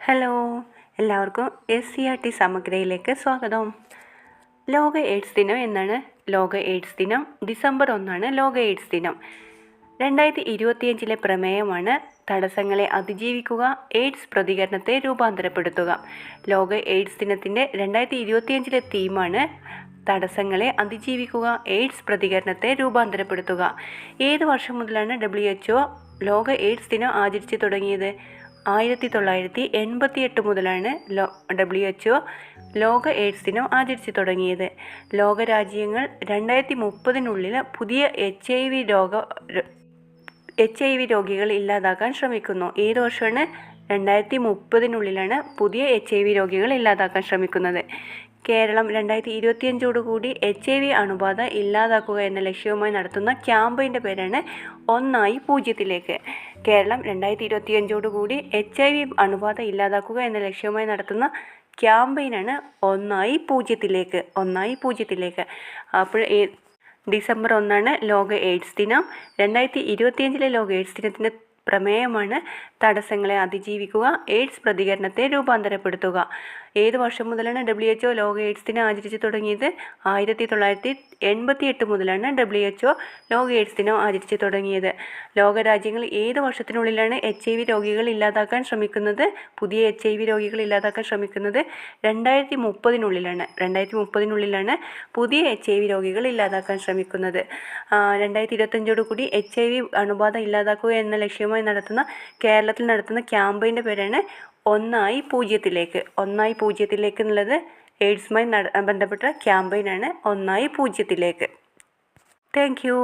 Hello, എല്ലാവർക്കും SCERT സമഗ്രയിലേക്ക് സ്വാഗതം. ലോക എയ്ഡ്സ് ദിനം എന്നാണ്? ലോക എയ്ഡ്സ് ദിനം ഡിസംബർ 1 ലോക എയ്ഡ്സ് ദിനം. 2025 പ്രമേയമാണ് തടസ്സങ്ങളെ അതിജീവിക്കുക, എയ്ഡ്സ് പ്രതികരണത്തെ രൂപാന്തരപ്പെടുത്തുക. ലോക എയ്ഡ്സ് ദിനത്തിൻ്റെ 2025 തീമാണ് തടസ്സങ്ങളെ അതിജീവിക്കുക, എയ്ഡ്സ് പ്രതികരണത്തെ രൂപാന്തരപ്പെടുത്തുക. ഏത് വർഷം മുതലാണ് WHO ലോക എയ്ഡ്സ് ദിനം ആചരിച്ചു തുടങ്ങിയത്? 1988 മുതലാണ് WHO ലോക എയ്ഡ്സ് ദിനം ആചരിച്ചു തുടങ്ങിയത്. ലോകരാജ്യങ്ങൾ 2030 പുതിയ HIV രോഗികൾ ഇല്ലാതാക്കാൻ ശ്രമിക്കുന്നു. ഏത് വർഷമാണ്? 2030 പുതിയ HIV രോഗികൾ ഇല്ലാതാക്കാൻ ശ്രമിക്കുന്നത്. കേരളം 2025 HIV അണുബാധ ഇല്ലാതാക്കുക എന്ന ലക്ഷ്യവുമായി നടത്തുന്ന ക്യാമ്പയിൻ്റെ പേരാണ് ഒന്നായി പൂജ്യത്തിലേക്ക്. കേരളം 2025 HIV അണുബാധ ഇല്ലാതാക്കുക എന്ന ലക്ഷ്യവുമായി നടത്തുന്ന ക്യാമ്പയിനാണ് ഒന്നായി പൂജ്യത്തിലേക്ക്. അപ്പോൾ ഡിസംബർ 1 ലോക എയ്ഡ്സ് ദിനം. 2025 ലോക എയ്ഡ്സ് ദിനത്തിൻ്റെ പ്രമേയമാണ് തടസ്സങ്ങളെ അതിജീവിക്കുക, എയ്ഡ്സ് പ്രതികരണത്തെ രൂപാന്തരപ്പെടുത്തുക. ഏത് വർഷം മുതലാണ് WHO ലോക എയ്ഡ്സ് ദിനം ആചരിച്ചു തുടങ്ങിയത്? 1988 മുതലാണ് WHO ലോക എയ്ഡ്സ് ദിനം ആചരിച്ചു തുടങ്ങിയത്. ലോകരാജ്യങ്ങൾ ഏത് വർഷത്തിനുള്ളിലാണ് HIV രോഗികൾ ഇല്ലാതാക്കാൻ ശ്രമിക്കുന്നത്? പുതിയ HIV രോഗികൾ ഇല്ലാതാക്കാൻ ശ്രമിക്കുന്നത് 2030 2030 പുതിയ HIV രോഗികൾ ഇല്ലാതാക്കാൻ ശ്രമിക്കുന്നത്. 2025 HIV അണുബാധ ഇല്ലാതാക്കുക എന്ന ലക്ഷ്യവുമായി കേരളത്തിൽ നടത്തുന്ന ക്യാമ്പയിൻ്റെ പേരാണ് ഒന്നായി പൂജ്യത്തിലേക്ക് എന്നുള്ളത് എയ്ഡ്സുമായി ബന്ധപ്പെട്ട ക്യാമ്പയിനാണ് ഒന്നായി പൂജ്യത്തിലേക്ക്. Thank you.